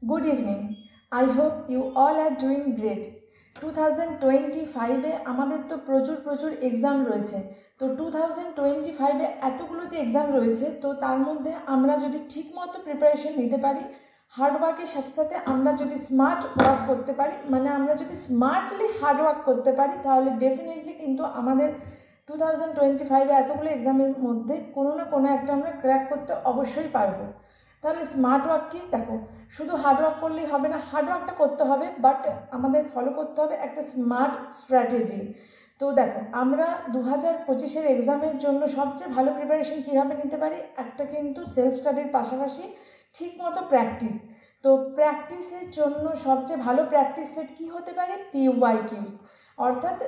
Good evening. I hope you all are doing great. 2025-এ আমাদের তো প্রচুর এক্সাম রয়েছে। তো 2025-এ এতগুলো যে এক্সাম রয়েছে, তো তার মধ্যে আমরা যদি ঠিকমতো প্রিপারেশন নিতে পারি, হার্ডওয়ার্কের সাথে সাথে আমরা যদি স্মার্ট ওয়ার্ক করতে পারি, মানে আমরা যদি স্মার্টলি হার্ডওয়ার্ক করতে পারি, তাহলে ডেফিনেটলি কিন্তু আমাদের 2025-এ এতগুলো এক্সামের মধ্যে কোনো না কোনো একটা আমরা ক্র্যাক করতে অবশ্যই পারবো। তাহলে স্মার্ট ওয়ার্ক কি? দেখো, শুধু হার্ডওয়ার্ক করলেই হবে না, হার্ডওয়ার্কটা করতে হবে, বাট আমাদের ফলো করতে হবে একটা স্মার্ট স্ট্র্যাটেজি। তো দেখো, আমরা 2025-এর এক্সামের জন্য সবচেয়ে ভালো প্রিপারেশন কীভাবে নিতে পারি? একটা কিন্তু সেলফ স্টাডির পাশাপাশি ঠিকমতো প্র্যাকটিস। তো প্র্যাকটিসের জন্য সবচেয়ে ভালো প্র্যাকটিস সেট কী হতে পারে? PYQs, অর্থাৎ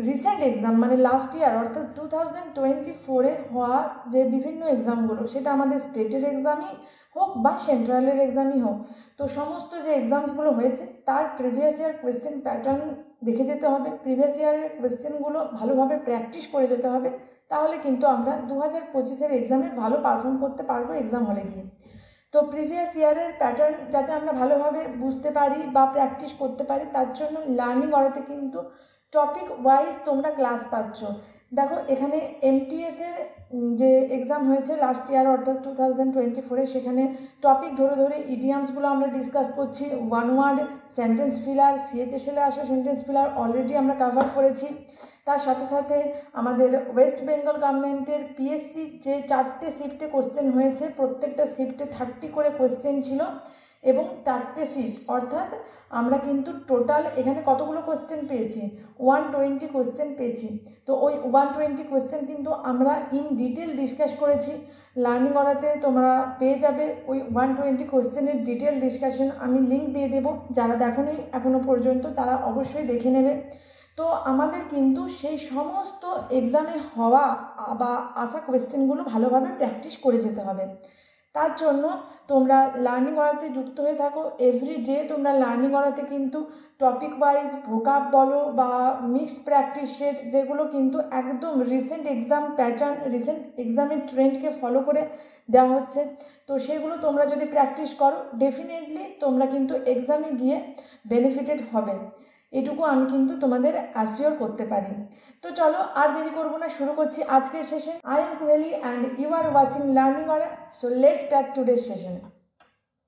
রিসেন্ট এক্সাম, মানে লাস্ট ইয়ার অর্থাৎ 2024-এ হওয়া যে বিভিন্ন এক্সামগুলো, সেটা আমাদের স্টেটের এক্সামই হোক বা সেন্ট্রালের এক্সামই হোক, তো সমস্ত যে এক্সামসগুলো হয়েছে তার প্রিভিয়াস ইয়ার কোয়েশ্চেন প্যাটার্ন দেখে যেতে হবে, প্রিভিয়াস ইয়ারের কোয়েশ্চেনগুলো ভালোভাবে প্র্যাকটিস করে যেতে হবে। তাহলে কিন্তু আমরা 2025-এর এক্সামে ভালো পারফর্ম করতে পারবো এক্সাম হলে গিয়ে। তো প্রিভিয়াস ইয়ারের প্যাটার্ন যাতে আমরা ভালোভাবে বুঝতে পারি বা প্র্যাকটিস করতে পারি, তার জন্য লার্নিং অরাতে কিন্তু টপিক ওয়াইজ তোমরা ক্লাস পাচ্ছ। দেখো, এখানে MTS-এর যে এক্সাম হয়েছে লাস্ট ইয়ার অর্থাৎ 2024-এ, সেখানে টপিক ধরে ইডিয়ামসগুলো আমরা ডিসকাস করছি। ওয়ান ওয়ার্ড সেন্টেন্স ফিলার, CHSL-এ আসা সেন্টেন্স ফিলার অলরেডি আমরা কভার করেছি। তার সাথে সাথে আমাদের ওয়েস্ট বেঙ্গল গভর্নমেন্টের PSC যে 4টে শিফটে কোশ্চেন হয়েছে, প্রত্যেকটা শিফটে 30 করে কোশ্চেন ছিল এবং 4টে শিফট, অর্থাৎ আমরা কিন্তু টোটাল এখানে কতগুলো কোশ্চেন পেয়েছি? 120 কোশ্চেন পেয়েছি। তো ওই 120 কোশ্চেন কিন্তু আমরা ইন ডিটেল ডিসকাস করেছি। লার্নিং অরাতে তোমরা পেয়ে যাবে ওই 120 কোশ্চেনের ডিটেল ডিসকাশন, আমি লিঙ্ক দিয়ে দেবো। যারা দেখোনি এখনও পর্যন্ত তারা অবশ্যই দেখে নেবে। তো আমাদের কিন্তু সেই সমস্ত এক্সামে হওয়া বা আসা কোয়েশ্চেনগুলো ভালোভাবে প্র্যাকটিস করে যেতে হবে। তার জন্য তোমরা লার্নিং অরাতে যুক্ত হয়ে থাকো। এভরিডে তোমরা লার্নিং অরাতে কিন্তু টপিক ওয়াইজ ভোকাব বলো বা মিক্সড প্র্যাকটিস সেট, যেগুলো কিন্তু একদম রিসেন্ট এক্সাম প্যাটার্ন, রিসেন্ট এক্সামের ট্রেন্ডকে ফলো করে দেওয়া হচ্ছে, তো সেগুলো তোমরা যদি প্র্যাকটিস করো, ডেফিনেটলি তোমরা কিন্তু এক্সামে গিয়ে বেনিফিটেড হবে। এটুকু আমি কিন্তু তোমাদের অ্যাসিওর করতে পারি। তো চলো, আর দেরি করবো না, শুরু করছি আজকের session. I am Kuheli and you are watching Learning Aura. So let's start টুডের সেশন।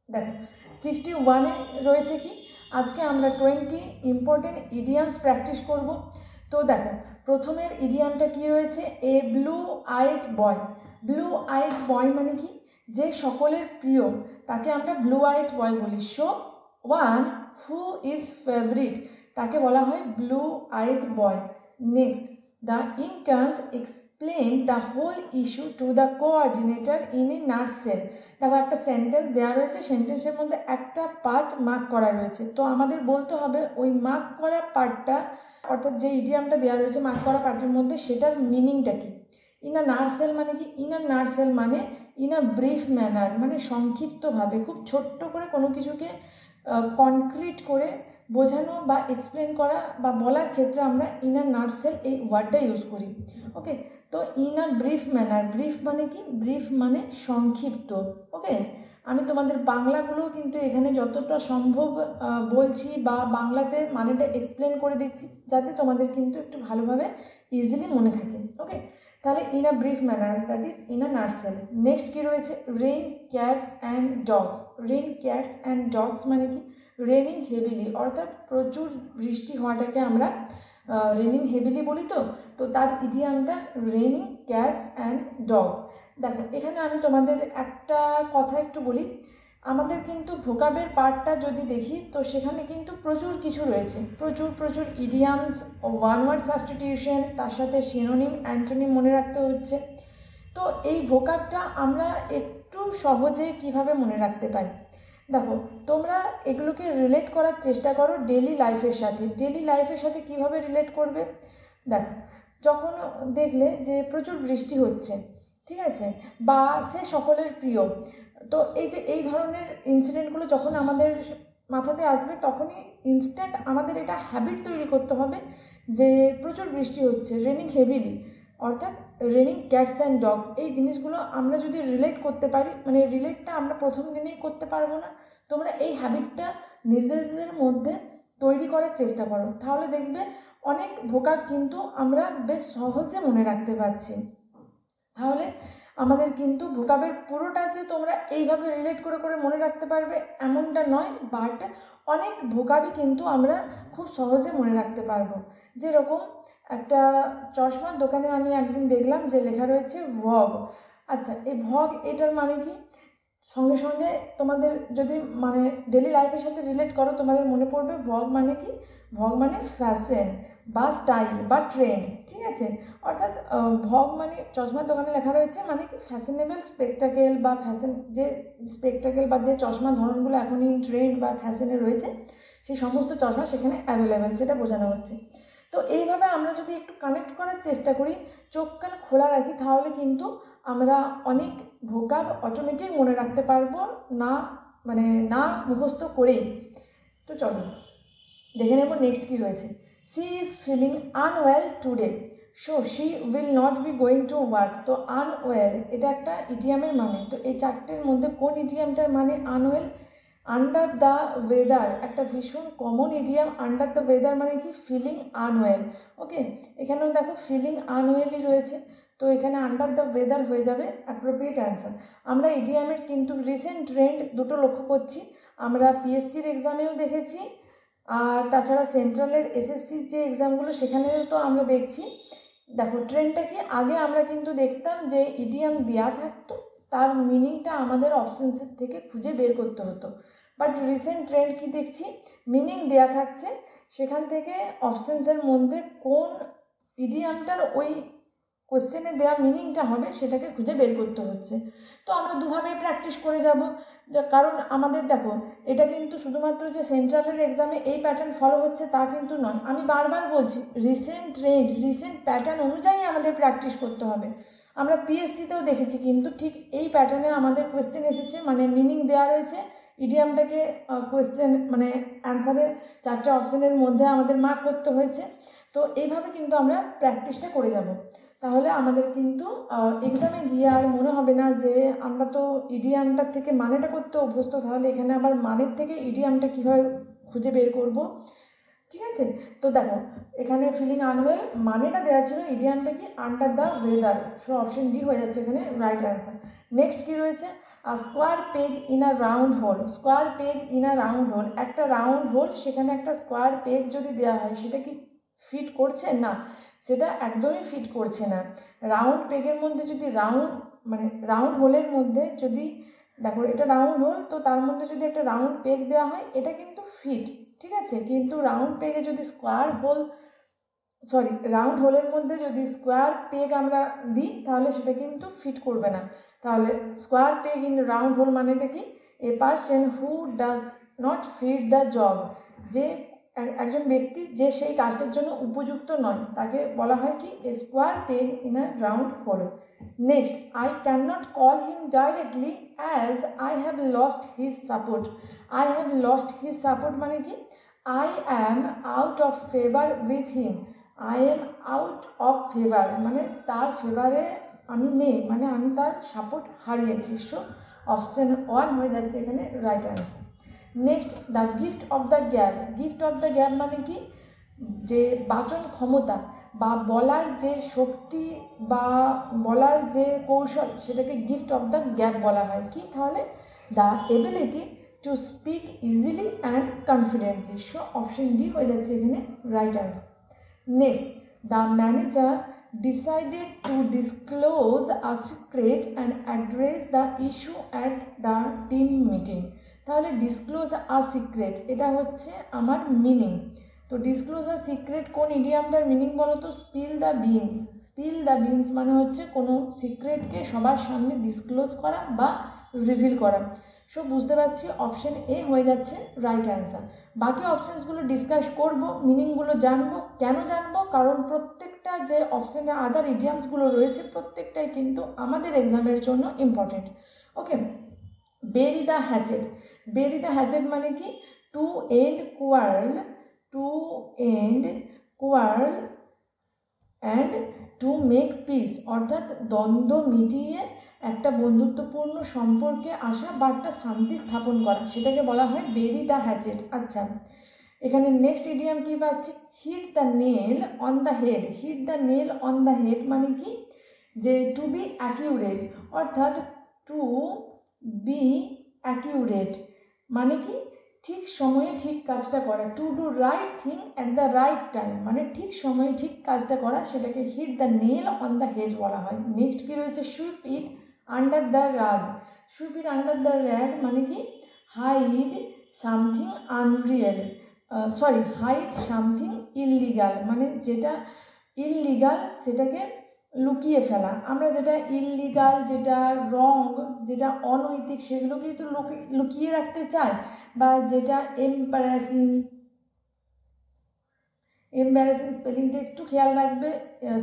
দেখো, 61-এ রয়েছে কি? আজকে আমরা 20 ইম্পর্টেন্ট ইডিয়ামস প্র্যাকটিস করব। তো দেখো, প্রথমের ইডিয়ামটা কি রয়েছে? A blue eyed boy. Blue eyed boy মানে কি? যে সকলের প্রিয়, তাকে আমরা ব্লু আইড বয় বলি। So one who is favourite, তাকে বলা হয় blue eyed boy. Next, the interns explain the whole issue to the coordinator in a nutshell. দেখো, একটা সেন্টেন্স দেওয়া রয়েছে, সেন্টেন্সের মধ্যে একটা পার্ট মার্ক করা রয়েছে, তো আমাদের বলতে হবে ওই মার্ক করা পার্টটা, অর্থাৎ যে ইডিয়ামটা দেওয়া রয়েছে মার্ক করা পার্টের মধ্যে, সেটার মিনিংটা কি। ইন আ নাটসেল মানে কি? ইন আ নাটসেল মানে ইন আ ব্রিফ ম্যানার, মানে সংক্ষিপ্তভাবে, খুব ছোট্ট করে কোনো কিছুকে কনক্রিট করে বোঝানো বা এক্সপ্লেন করা বা বলার ক্ষেত্রে আমরা ইন আ নাটসেল এই ওয়ার্ডটা ইউজ করি। ওকে, তো in a brief manner, brief মানে কি? ব্রিফ মানে সংক্ষিপ্ত। ওকে, আমি তোমাদের বাংলাগুলো কিন্তু এখানে যতটা সম্ভব বলছি বা বাংলাতে মানেটা এক্সপ্লেন করে দিচ্ছি, যাতে তোমাদের কিন্তু একটু ভালোভাবে ইজিলি মনে থাকে। ওকে, তাহলে in a brief manner, that is in a nutshell. Next কি রয়েছে? Rain, cats and dogs. Rain, cats and dogs মানে কি? রেনিং হেভিলি, অর্থাৎ প্রচুর বৃষ্টি হওয়াটাকে আমরা রেনিং হেভিলি বলি। তো তার ইডিয়ামটা রেনিং ক্যাটস অ্যান্ড ডগস। দেখো, এখানে আমি তোমাদের একটা কথা একটু বলি। আমাদের কিন্তু ভোকাবের পার্টটা যদি দেখি, তো সেখানে কিন্তু প্রচুর কিছু রয়েছে, প্রচুর ইডিয়ামস, ওয়ান ওয়ার্ড সাবস্টিটিউশন, তার সাথে সিনোনিম, অ্যান্টোনিম মনে রাখতে হচ্ছে। তো এই ভোকাবটা আমরা একটু সহজে কিভাবে মনে রাখতে পারি? দেখো, তোমরা এগুলোকে রিলেট করার চেষ্টা করো ডেলি লাইফের সাথে। ডেলি লাইফের সাথে কিভাবে রিলেট করবে? দেখো, যখন দেখলে যে প্রচুর বৃষ্টি হচ্ছে, ঠিক আছে, বা সে সকলের প্রিয়, তো এই ধরনের ইনসিডেন্টগুলো যখন আমাদের মাথাতে আসবে, তখনই ইনস্ট্যান্ট আমাদের এটা হ্যাবিট তৈরি করতে হবে যে প্রচুর বৃষ্টি হচ্ছে, রেনিং হেভিলি, অর্থাৎ রেনিং ক্যাটস অ্যান্ড ডগস। এই জিনিসগুলো আমরা যদি রিলেট করতে পারি, মানে রিলেটটা আমরা প্রথম দিনেই করতে পারবো না, তোমরা এই হ্যাবিটটা নিজেদের মধ্যে তৈরি করার চেষ্টা করো, তাহলে দেখবে অনেক ভোকাব কিন্তু আমরা বেশ সহজে মনে রাখতে পারছি। তাহলে আমাদের কিন্তু ভোকাবের পুরোটা যে তোমরা এইভাবে রিলেট করে করে মনে রাখতে পারবে এমনটা নয়, বাট অনেক ভোকাবই কিন্তু আমরা খুব সহজে মনে রাখতে পারবো। যেরকম একটা চশমার দোকানে আমি একদিন দেখলাম যে লেখা রয়েছে ভগ। আচ্ছা, এই ভগ এটার মানে কি? সঙ্গে সঙ্গে তোমাদের যদি মানে ডেলি লাইফের সাথে রিলেট করো, তোমাদের মনে পড়বে ভগ মানে কি? ভগ মানে ফ্যাশন বা স্টাইল বা ট্রেন্ড, ঠিক আছে? অর্থাৎ ভগ মানে চশমার দোকানে লেখা রয়েছে মানে কি ফ্যাশনেবল স্পেকটাকেল বা ফ্যাশন, যে স্পেকটাকেল বা যে চশমার ধরনগুলো এখন ইন ট্রেন্ড বা ফ্যাশনে রয়েছে সেই সমস্ত চশমা সেখানে অ্যাভেলেবেল, সেটা বোঝানো হচ্ছে। তো এইভাবে আমরা যদি একটু কানেক্ট করার চেষ্টা করি, চোখ কান খোলা রাখি, তাহলে কিন্তু আমরা অনেক ভোকাব অটোমেটিক মনে রাখতে পারবো, না মানে না মুখস্থ করেই। তো চলো দেখে নেব নেক্সট কী রয়েছে। She is feeling unwell today, so she will not be going to work. তো আনওয়েল এটা একটা ইডিয়ামের মানে, তো এই চারটের মধ্যে কোন ইডিয়ামটার মানে আনওয়েল? আন্ডার দ্য ওয়েদার একটা ভীষণ common idiom. Under the weather মানে কি? Feeling unwell. ওকে, এখানেও দেখো ফিলিং আনওয়েলই রয়েছে, তো এখানে আন্ডার দ্য ওয়েদার হয়ে যাবে অ্যাপ্রোপ্রিয়েট অ্যান্সার। আমরা ইডিয়ামের কিন্তু রিসেন্ট ট্রেন্ড দুটো লক্ষ্য করছি, আমরা পিএসসির এক্সামেও দেখেছি, আর তাছাড়া সেন্ট্রালের এসএসসির যে এক্সামগুলো সেখানেও তো আমরা দেখছি। দেখো ট্রেন্ডটা কি, আগে আমরা কিন্তু দেখতাম যে ইডিয়াম দেওয়া থাকতো, তার মিনিংটা আমাদের অপশনসের থেকে খুঁজে বের করতে হতো, বাট রিসেন্ট ট্রেন্ড কি দেখছি, মিনিং দেওয়া থাকছে, সেখান থেকে অপশনসের মধ্যে কোন ইডিয়ামটার ওই কোশ্চেনে দেওয়া মিনিংটা হবে সেটাকে খুঁজে বের করতে হচ্ছে। তো আমরা দুভাবেই প্র্যাকটিস করে যাব, যা কারণ আমাদের দেখো এটা কিন্তু শুধুমাত্র যে সেন্ট্রালের এক্সামে এই প্যাটার্ন ফলো হচ্ছে তা কিন্তু নয়, আমি বারবার বলছি রিসেন্ট ট্রেন্ড রিসেন্ট প্যাটার্ন অনুযায়ী আমাদের প্র্যাকটিস করতে হবে। আমরা পিএসসিতেও দেখেছি কিন্তু ঠিক এই প্যাটার্নে আমাদের কোয়েশ্চেন এসেছে, মানে মিনিং দেওয়া রয়েছে, ইডিয়ামটাকে কোয়েশ্চেন মানে অ্যান্সারের চারটে অপশানের মধ্যে আমাদের মার্ক করতে হয়েছে। তো এইভাবে কিন্তু আমরা প্র্যাকটিসটা করে যাব, তাহলে আমাদের কিন্তু এক্সামে গিয়ে আর মনে হবে না যে আমরা তো ইডিয়ামটার থেকে মানেটা করতে অভ্যস্ত, তাহলে এখানে আবার মানের থেকে ইডিয়ামটা কীভাবে খুঁজে বের করব, ঠিক আছে? তো দেখো এখানে ফিলিং আনওয়েল মানেটা দেওয়া ছিল, ইডিয়ামটা কি? Under the weather, so option D হয়ে যাচ্ছে এখানে রাইট অ্যান্সার। নেক্সট কী রয়েছে? Square peg in a round hole. Square peg in a round hole, একটা রাউন্ড হোল সেখানে একটা স্কোয়ার পেগ যদি দেওয়া হয় সেটা কি ফিট করছে? না, সেটা একদমই ফিট করছে না। রাউন্ড পেগের মধ্যে যদি রাউন্ড হোলের মধ্যে যদি দেখো এটা রাউন্ড হোল, তো তার মধ্যে যদি একটা রাউন্ড পেগ দেওয়া হয় এটা কিন্তু ফিট, ঠিক আছে? কিন্তু রাউন্ড পেগে যদি রাউন্ড হোলের মধ্যে যদি স্কোয়ার পেগ আমরা দিই তাহলে সেটা কিন্তু ফিট করবে না। তাহলে square peg in round hole মানেটা কি? A person who does not fit the job, যে একজন ব্যক্তি যে সেই কাজটার জন্য উপযুক্ত নয় তাকে বলা হয় কি? A square peg in a round hole. Next, I can not call him directly as I have lost his support. I have lost his support মানে কি? I am out of favour with him. I am out of favour মানে তার ফেভারে আমি নেই, মানে আমি তার support হারিয়েছি। সো অপশান 1 হয়ে যাচ্ছে এখানে right answer. Next, the gift of the gap. Gift of the gap মানে কি? যে বাচন ক্ষমতা বা বলার যে শক্তি বা বলার যে কৌশল সেটাকে গিফট অফ দ্য গ্যাপ বলা হয়। কি তাহলে? The ability to speak easily and confidently. So option D হয়ে যাচ্ছে এখানে right answer. Next, the manager decided to disclose a secret and address the issue at the team meeting. তাহলে disclose আ secret এটা হচ্ছে আমার মিনিং। তো disclose আ secret কোন ইডিয়ামটার meaning বলো তো? Spill the beans. Spill the beans মানে হচ্ছে কোনো সিক্রেটকে সবার সামনে ডিসক্লোজ করা বা রিভিল করা। সো বুঝতে পারছি অপশন এ হয়ে যাচ্ছে রাইট অ্যান্সার। বাকি অপশানসগুলো ডিসকাস করব, মিনিংগুলো জানবো। কেন জানবো? কারণ প্রত্যেকটা যে অপশানে আদার ইডিয়ামসগুলো রয়েছে প্রত্যেকটাই কিন্তু আমাদের এক্সামের জন্য important. Okay, bury the hatchet. Bury the hatchet মানে কি? To end quarrel, to end quarrel and to make peace, অর্থাৎ দ্বন্দ্ব মিটিয়ে একটা বন্ধুত্বপূর্ণ সম্পর্কে আসা বা একটা শান্তি স্থাপন করা, সেটাকে বলা হয় বেরি দ্য হ্যাচেট। আচ্ছা, এখানে নেক্সট ইডিয়াম কী পাচ্ছি, hit the nail on the head. Hit the nail on the head মানে কি, যে টু বি অ্যাকিউরেট, অর্থাৎ টু বি অ্যাকিউরেট মানে কি ঠিক সময়ে ঠিক কাজটা করা, to do right thing at the right time মানে ঠিক সময়ে ঠিক কাজটা করা, সেটাকে hit the nail on the head বলা হয়। নেক্সট কী রয়েছে, sweep it under the rug. Sweep it under the rug মানে কি hide something unreal, hide something illegal মানে যেটা ইললিগাল সেটাকে লুকিয়ে ফেলা। আমরা যেটা ইললিগাল, যেটা রং, যেটা অনৈতিক সেগুলো কিন্তু লুকিয়ে রাখতে চাই, বা যেটা এম্বারাসিং স্পেলিংটা একটু খেয়াল রাখবে,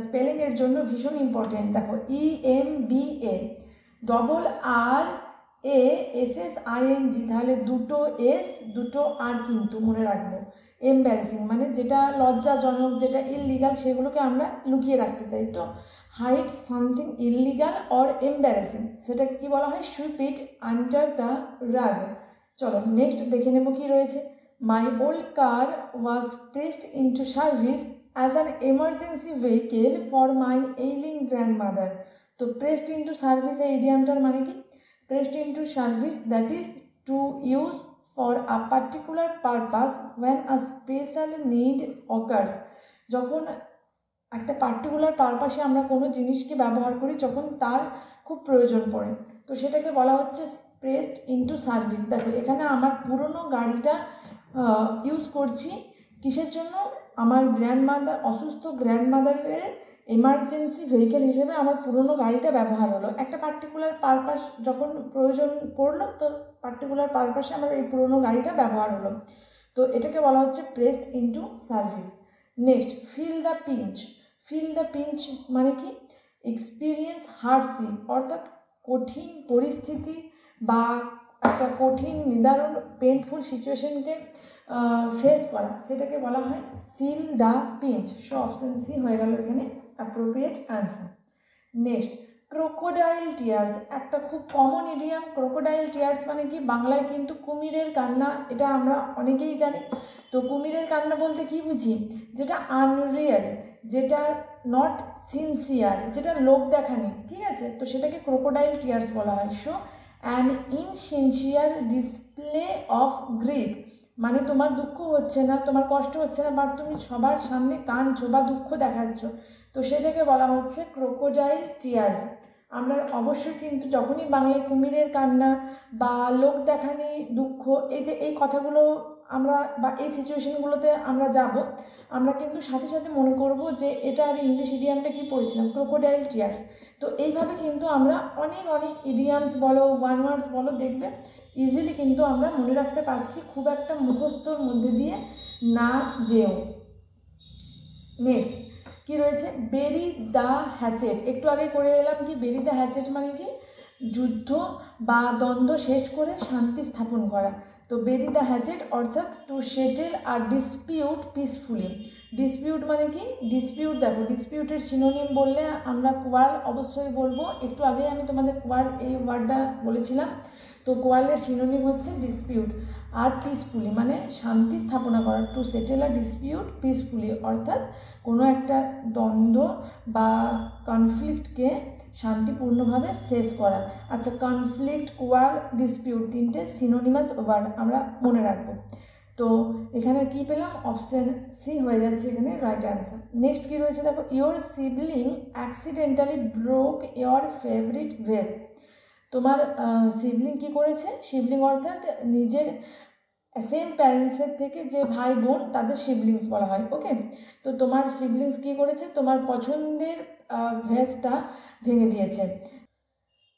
স্পেলিংয়ের জন্য ভীষণ ইম্পর্টেন্ট। দেখো EMBA ডবল RASSING, তাহলে দুটো এস দুটো আর কিন্তু মনে রাখবো। এম্বারাসিং মানে যেটা লজ্জাজনক, যেটা ইললিগাল সেগুলোকে আমরা লুকিয়ে রাখতে চাই। তো hide something illegal or embarrassing সেটাকে কী বলা হয়, সুইপ ইট আন্ডার দ্য রাগ। চলো নেক্সট দেখে নেব কি রয়েছে। My old car was placed into service as an emergency vehicle for my ailing grandmother. তো প্লেসড ইনটু সার্ভিস এই ইডিয়ামটার মানে কি, placed into service that is to use for a particular purpose when a special need occurs. যখন একটা particular পারপাসে আমরা কোনো জিনিসকে ব্যবহার করি যখন তার খুব প্রয়োজন পড়ে, তো সেটাকে বলা হচ্ছে প্লেসড ইনটু সার্ভিস। দেখো এখানে আমার পুরনো গাড়িটা ইউজ করছি কিসের জন্য, আমার অসুস্থ গ্র্যান্ডমাদারের এমার্জেন্সি ভেহিকেল হিসেবে আমার পুরনো গাড়িটা ব্যবহার হলো। একটা পার্টিকুলার পারপাস যখন প্রয়োজন পড়লো, তো পার্টিকুলার পারপাসে আমার এই পুরনো গাড়িটা ব্যবহার হলো, তো এটাকে বলা হচ্ছে placed into service. Next feel the pinch. Feel the pinch মানে কি এক্সপিরিয়েন্স হার্ডশিপ, অর্থাৎ কঠিন পরিস্থিতি বা একটা কঠিন নিদারুণ পেইনফুল সিচুয়েশনকে ফেস করা, সেটাকে বলা হয় feel the pinch. So option C হয়ে গেল এখানে appropriate answer. Next crocodile tears, একটা খুব কমন ইডিয়াম। ক্রোকোডাইল টিয়ার্স মানে কি, বাংলায় কিন্তু কুমিরের কান্না, এটা আমরা অনেকেই জানি। তো কুমিরের কান্না বলতে কি বুঝি, যেটা আনরিয়েল, যেটা নট সিনসিয়ার, যেটা লোক দেখানি, ঠিক আছে, তো সেটাকে ক্রোকোডাইল টিয়ার্স বলা হয়। So an insincere display of grief মানে তোমার দুঃখ হচ্ছে না, তোমার কষ্ট হচ্ছে না, বাট তুমি সবার সামনে কাঁদছো বা দুঃখ দেখাচ্ছ, তো সেটাকে বলা হচ্ছে ক্রোকোডাইল টিয়ার্স। আমরা অবশ্যই কিন্তু যখনই বাংলায় কুমিরের কান্না বা লোক দেখানি দুঃখ, এই যে এই কথাগুলো আমরা বা এই সিচুয়েশনগুলোতে আমরা যাব, আমরা কিন্তু সাথে সাথে মনে করব যে এটা আর ইংলিশ ইডিয়ামটা কি পড়েছিলাম, ক্রোকোডাইল টিয়ার্স। তো এইভাবে কিন্তু আমরা অনেক অনেক ইডিয়ামস বলো, ওয়ান ওয়ার্ডস বলো, দেখবে ইজিলি কিন্তু আমরা মনে রাখতে পারছি, খুব একটা মুখস্থর মধ্যে দিয়ে না যেও। নেক্সট কি রয়েছে, বেরি দ্য হ্যাচেট। একটু আগে করে এলাম কি, বেরি দ্য হ্যাচেট মানে কি যুদ্ধ বা দ্বন্দ্ব শেষ করে শান্তি স্থাপন করা। তো বেরি দ্য হ্যাচেট অর্থাৎ to settle our dispute peacefully. Dispute মানে কি, ডিসপিউট দেখো ডিসপিউটের সিনোনিম বললে আমরা কোয়াল অবশ্যই বলবো, একটু আগে আমি তোমাদের কোয়াল এই ওয়ার্ডটা বলেছিলাম। তো কোয়ালের সিনোনিম হচ্ছে ডিসপিউট। আর পিসফুলি মানে শান্তি স্থাপনা করা, to settle a dispute peacefully অর্থাৎ কোনো একটা দ্বন্দ্ব বা কনফ্লিক্টকে শান্তিপূর্ণভাবে শেষ করা। আচ্ছা, কনফ্লিক্ট, কোয়াল, ডিসপিউট তিনটে সিনোনিমাস ওয়ার্ড আমরা মনে রাখবো। তো এখানে কি পেলাম, অপশান সি হয়ে যাচ্ছে এখানে রাইট অ্যান্সার। নেক্সট কী রয়েছে দেখো, your sibling accidentally broke your favourite vase. তোমার সিবলিং কী করেছে, সিবলিং অর্থাৎ নিজের সেম প্যারেন্টসের থেকে যে ভাই বোন তাদের সিবলিংস বলা হয়, ওকে। তো তোমার সিবলিংস কী করেছে, তোমার পছন্দের ভেসটা ভেঙে দিয়েছে।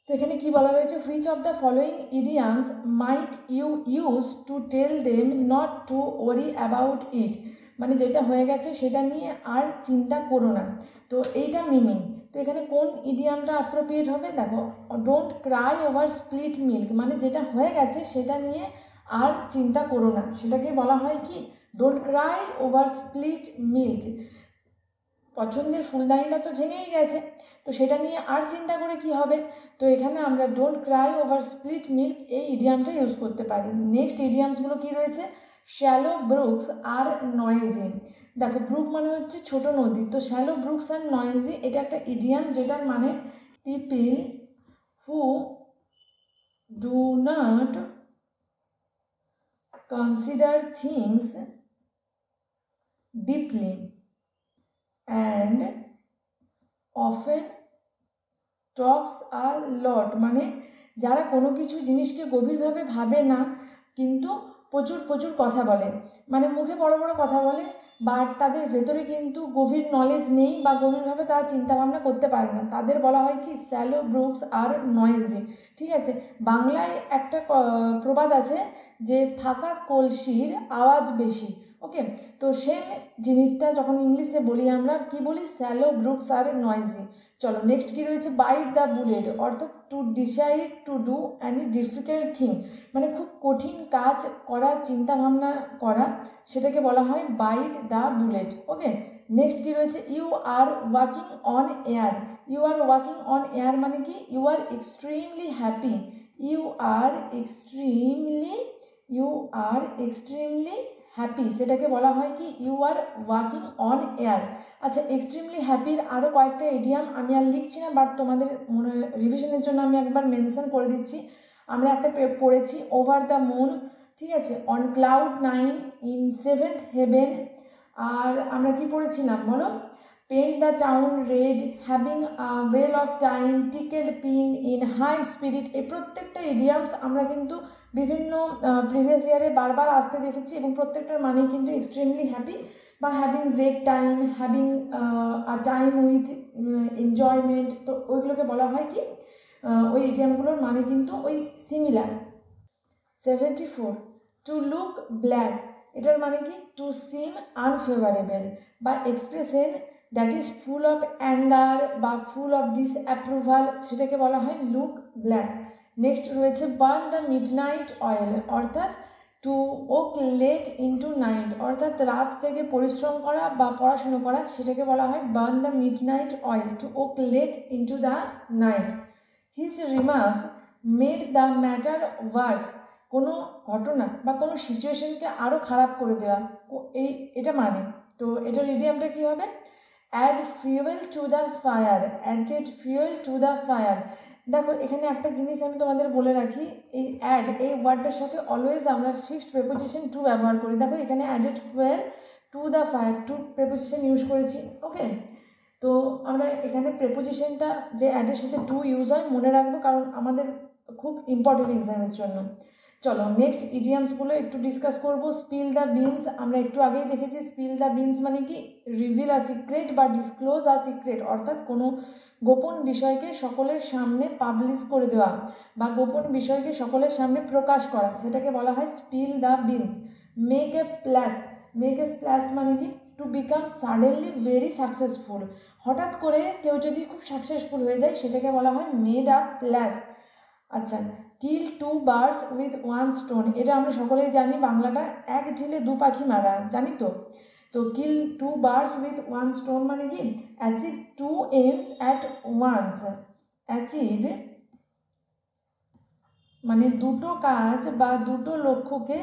তো এখানে কি বলা রয়েছে, which of the following idioms might you use to tell them not to worry about it, মানে যেটা হয়ে গেছে সেটা নিয়ে আর চিন্তা করো না। তো এইটা মিনিং, তো এখানে কোন ইডিয়ামটা অ্যাপ্রোপ্রিয়েট হবে, দেখো don't Cry over split milk, মানে যেটা হয়ে গেছে সেটা নিয়ে আর চিন্তা করো না, সেটাকে বলা হয় কি don't Cry over split milk. পছন্দের ফুলদানিটা তো ভেঙেই গেছে, তো সেটা নিয়ে আর চিন্তা করে কি হবে। তো এখানে আমরা don't Cry over split milk এই ইডিয়ামটা ইউজ করতে পারি। নেক্সট ইডিয়ামসগুলো কি রয়েছে, শ্যালো ব্রুকস আর নয়েজি। দেখো ব্রুক মানে হচ্ছে ছোট নদী, তো শ্যালো ব্রুকস আর নয়েজি এটা একটা ইডিয়াম যেটার মানে people who do not consider things deeply and often talks a lot, মানে যারা কোনো কিছু জিনিসকে গভীরভাবে ভাবে না কিন্তু প্রচুর প্রচুর কথা বলে, মানে মুখে বড় বড় কথা বলে, বাট তাদের ভেতরে কিন্তু গভীর নলেজ নেই বা গভীরভাবে তারা চিন্তাভাবনা করতে পারে না, তাদের বলা হয় কি শ্যালো ব্রুকস আর নয়েজি। ঠিক আছে, বাংলায় একটা প্রবাদ আছে যে ফাঁকা কলসির আওয়াজ বেশি। ওকে, তো সেম জিনিসটা যখন ইংলিশে বলি আমরা কি বলি, শ্যালো ব্রুকস আর নয়েজি। চলো নেক্সট কি রয়েছে, বাইট দ্য বুলেট, অর্থাৎ to decide to do any difficult thing, মানে খুব কঠিন কাজ করার চিন্তাভাবনা করা, সেটাকে বলা হয় bite the bullet. Okay, next কি রয়েছে, you are walking on air. You are walking on air মানে কি, you are extremely happy. You are extremely happy, সেটাকে বলা হয় কি you are walking on air. আচ্ছা, এক্সট্রিমলি হ্যাপির আরও কয়েকটা ইডিয়াম আমি আর লিখছি না, বাট তোমাদের মনে রিভিশনের জন্য আমি একবার মেনশন করে দিচ্ছি। আমরা একটা পড়েছি ওভার দ্য মুন, ঠিক আছে, on cloud 9, in 7th heaven, আর আমরা কি পড়েছিলাম বলো, paint the town red, having a whale of time, tickled pink, in high spirit. এই প্রত্যেকটা ইডিয়ামস আমরা কিন্তু বিভিন্ন প্রিভিয়াস ইয়ারে বারবার আসতে দেখেছি এবং প্রত্যেকটার মানেই কিন্তু এক্সট্রিমলি হ্যাপি বা having great time, having a time with enjoyment, তো ওইগুলোকে বলা হয় কি, ওই ইডিয়ামগুলোর মানে কিন্তু ওই সিমিলার। 74, টু লুক ব্ল্যাক, এটার মানে কি টু সিম আনফেভারেবল বা expression that is full of anger বা ফুল অফ ডিসঅ্যাপ্রুভাল, সেটাকে বলা হয় লুক ব্ল্যাক। নেক্সট রয়েছে বার্ন দ্য মিডনাইট অয়েল, অর্থাৎ to work late into night, অর্থাৎ রাত জেগে পরিশ্রম করা বা পড়াশুনো করা, সেটাকে বলা হয় burn the midnight oil, to work late into the night. His remarks made the matter worse, কোনো ঘটনা বা কোনো সিচুয়েশনকে আরও খারাপ করে দেওয়া, এটা মানে। তো এটার ইডিয়ামটা কী হবে, add fuel to the fire, added fuel to the fire. দেখো এখানে একটা জিনিস আমি তোমাদের বলে রাখি, এই অ্যাড এই ওয়ার্ডটার সাথে অলওয়েজ আমরা ফিক্সড প্রেপোজিশন টু ব্যবহার করি। দেখো এখানে added fuel to the fire, to preposition use করেছি। ওকে, তো আমরা এখানে প্রেপোজিশনটা যে অ্যাডের সাথে টু ইউজ হয় মনে রাখবো, কারণ আমাদের খুব ইম্পর্টেন্ট এক্সামের জন্য। চলো নেক্সট ইডিয়ামসগুলো একটু ডিসকাস করবো। স্পিল দ্য বিনস, আমরা একটু আগেই দেখেছি স্পিল দ্য বিনস মানে কি রিভিল আ সিক্রেট বা ডিসক্লোজ আ সিক্রেট, অর্থাৎ কোনো গোপন বিষয়কে সকলের সামনে পাবলিশ করে দেওয়া বা গোপন বিষয়কে সকলের সামনে প্রকাশ করা, সেটাকে বলা হয় spill the beans. Make a plus, make a splash মানে কি to become suddenly very successful, হঠাৎ করে কেউ যদি খুব সাকসেসফুল হয়ে যায় সেটাকে বলা হয় মেড আ প্লাস। আচ্ছা, kill two birds with one stone, এটা আমরা সকলেই জানি বাংলাটা এক ঢিলে দু পাখি মারা, জানি তো। তো kill two birds with one stone মানে কি achieve two aims at once, achieve মানে দুটো কাজ বা দুটো লক্ষ্যকে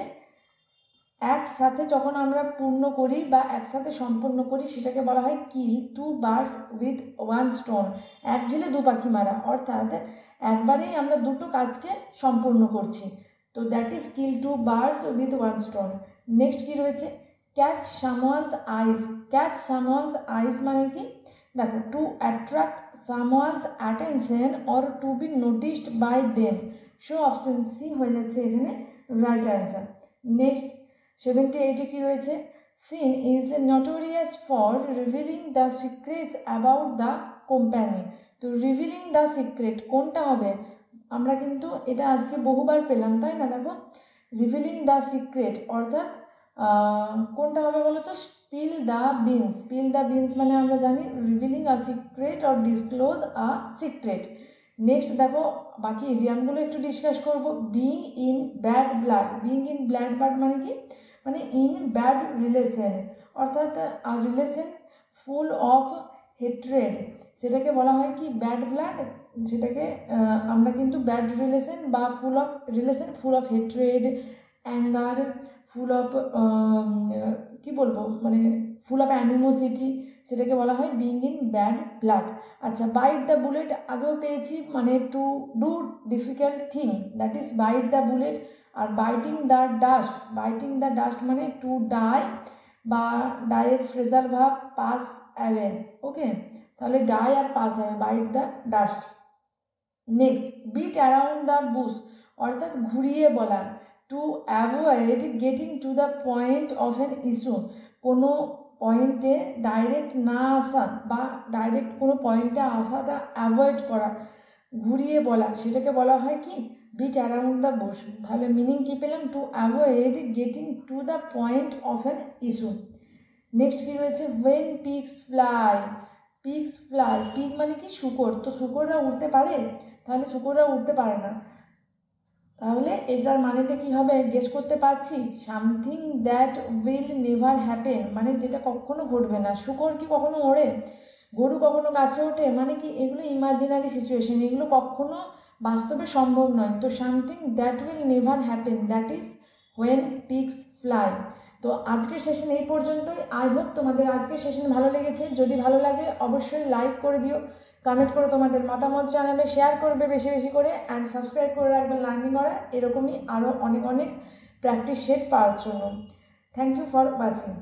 একসাথে যখন আমরা পূর্ণ করি বা একসাথে সম্পূর্ণ করি সেটাকে বলা হয় kill two birds with one stone, এক ঢিলে দু পাখি মারা, অর্থাৎ একবারেই আমরা দুটো কাজকে সম্পূর্ণ করছি। তো that is kill two birds with one stone. Next কী রয়েছে, catch someone's eyes, catch someone's eyes মানে কি, দেখো to attract someone's attention or to be noticed by them, so option C হয়ে যাচ্ছে এখানে রাইট অ্যান্সার। নেক্সট 78 কী রয়েছে, Sean is notorious for revealing the secrets about the company. তো revealing the secret কোনটা হবে, আমরা কিন্তু এটা আজকে বহুবার পেলাম তাই না। দেখো রিভিলিং দ্য সিক্রেট অর্থাৎ কোনটা হবে বলো তো, spill the beans. Spill the beans মানে আমরা জানি revealing a secret or disclose a secret. Next দেখো বাকি ইডিয়ামগুলো একটু ডিসকাস করবো। Being in bad blood, being in bad blood মানে কি, মানে ইন ব্যাড রিলেশন, অর্থাৎ রিলেশন ফুল অফ হেট্রেড সেটাকে বলা হয় কি ব্যাড ব্লাড, সেটাকে আমরা কিন্তু ব্যাড রিলেশন বা full of relation, full of hatred, anger, full of কী বলবো মানে ফুল অফ অ্যানিমোসিটি, সেটাকে বলা হয় বিং ইন ব্যাড ব্লাড। আচ্ছা, বাইট দ্য বুলেট আগেও পেয়েছি, মানে to do difficult thing, that is bite the bullet. আর biting the dust, biting the dust মানে টু ডাই বা ডাইয়ের ফ্রেজাল ভাব পাস অ্যাওয়ে। ওকে, তাহলে ডাই আর pass away, bite the dust. Next, beat around the Bush অর্থাৎ ঘুরিয়ে বলা, two avoid getting to the point of an issue, কোনো পয়েন্টে ডাইরেক্ট না আসা বা ডাইরেক্ট কোনো পয়েন্টে আসাটা অ্যাভয়েড করা, ঘুরিয়ে বলা, সেটাকে বলা হয় কি বিট অ্যারাউন্ড দ্য বুশ। তাহলে মিনিং কী পেলাম, to avoid getting to the point of an issue. Next কী রয়েছে, when pigs fly, pigs fly, pig মানে কি শূকর, তো শূকররা উড়তে পারে, তাহলে শূকররা উড়তে পারে না, তাহলে এটার মানেটা কি হবে গেস করতে পারছি, something that will never happen, মানে যেটা কখনো ঘটবে না। শূকর কি কখনো ওড়ে, গরু কখনো গাছে ওঠে, মানে কি এগুলো ইমাজিনারি সিচুয়েশন, এগুলো কখনো বাস্তবে সম্ভব নয়। তো something that will never happen, that is when pigs fly. তো আজকের সেশন এই পর্যন্তই। আই হোপ তোমাদের আজকের সেশন ভালো লেগেছে। যদি ভালো লাগে অবশ্যই লাইক করে দিও, কমেন্ট করে তোমাদের মতামত জানাবে, শেয়ার করবে বেশি বেশি করে, অ্যান্ড সাবস্ক্রাইব করে রাখবে লার্নিং করা এরকমই আরও অনেক অনেক প্র্যাকটিস সেট পাওয়ার জন্য। Thank you for watching.